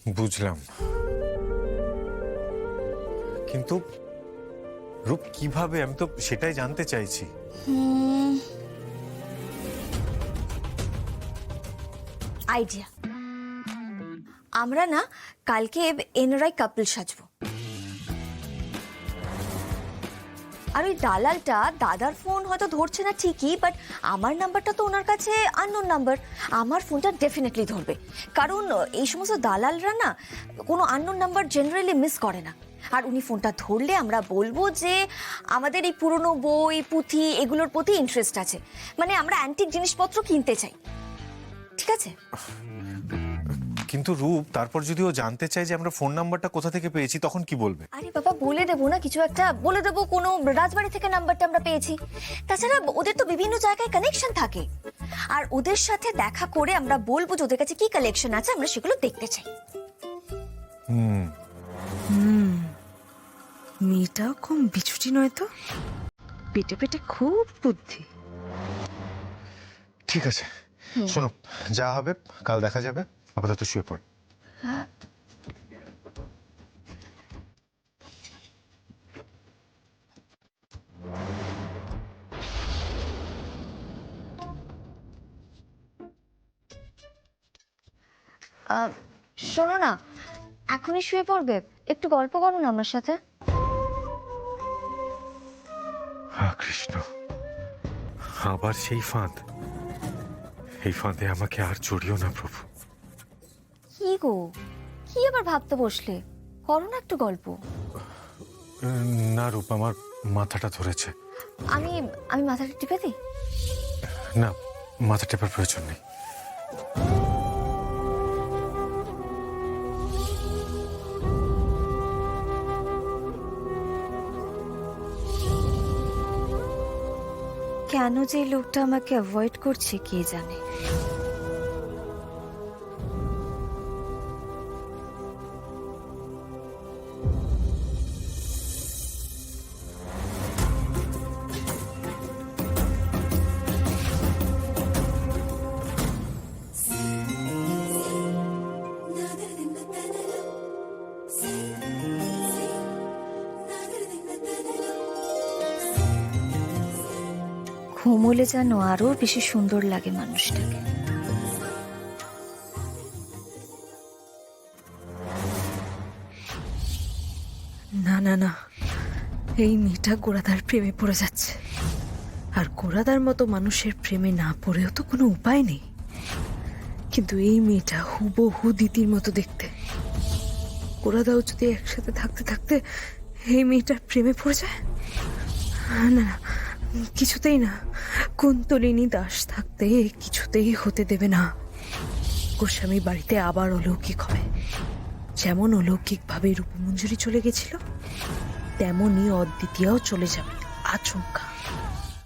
বুঝলাম, কিন্তু রূপ কিভাবে, আমি তো সেটাই জানতে চাইছি। আইডিয়া, আমরা না কালকে এনআরআই কাপল সাজবো। আর ওই দালালটা দাদার ফোন হয়তো ধরছে না ঠিকই, বাট আমার নাম্বারটা তো ওনার কাছে আননোন নাম্বার, আমার ফোনটা ডেফিনেটলি ধরবে। কারণ এই সমস্ত দালালরা না কোনো আননোন নাম্বার জেনারেলি মিস করে না। আর উনি ফোনটা ধরলে আমরা বলবো যে আমাদের এই পুরনো বই পুঁথি এগুলোর প্রতি ইন্টারেস্ট আছে, মানে আমরা অ্যান্টিক জিনিসপত্র কিনতে চাই। ঠিক আছে? কিন্তু রূপ, তারপর যদি ও জানতে চায় যে আমরা ফোন নাম্বারটা কোথা থেকে পেয়েছি, তখন কি বলবে? আরে বাবা, বলে দেবো না, কিছু একটা বলে দেবো, কোনো রাজবাড়ি থেকে নাম্বারটা আমরা পেয়েছি। তাছাড়া ওদের তো বিভিন্ন জায়গায় কানেকশন থাকে, আর ওদের সাথে দেখা করে আমরা বলবো যে ওদের কাছে কি কালেকশন আছে, আমরা সেগুলো দেখতে চাই। মেয়েটাও কম বিছুটি নয় তো, পেটে পেটে খুব বুদ্ধি। ঠিক আছে, শোনো, যা হবে কাল দেখা যাবে, আপাতত শুয়ে পড়। শোনো না, এখনই শুয়ে পড়বে? একটু গল্প করো না আমার সাথে। হ্যাঁ কৃষ্ণ, আবার সেই ফাঁদ, এই ফাঁদে আমাকে আর জড়িও না প্রভু। কি গো, কি আবার ভাবতে বসলে? করো না একটু গল্প। না রূপ, আমার মাথাটা ধরেছে। আমি আমি মাথাটা টিপে দিই? না, মাথা টেপার প্রয়োজন নেই। কেন যে লোকটা আমাকে অ্যাভয়েড করছে কে জানে। ঘুমোলে যেন আরো বেশি সুন্দর লাগে মানুষটাকে। না না না, এই মেয়েটা গোড়াদার প্রেমে পড়ে যাচ্ছে। আর গোড়াদার মতো মানুষের প্রেমে না পড়েও তো কোনো উপায় নেই। কিন্তু এই মেয়েটা হুবহু দিদির মতো দেখতে। গোড়াদাও যদি একসাথে থাকতে থাকতে এই মেয়েটার প্রেমে পড়ে যায়, না না, কিছুতেই না। কুন্তলিনী দাস থাকতে কিছুতেই হতে দেবে না। গোস্বামী বাড়িতে আবার অলৌকিক হবে। যেমন অলৌকিক ভাবে রূপমঞ্জুরি চলে গেছিল, তেমনই অদ্বিতীয়াও চলে যাবে আচমকা।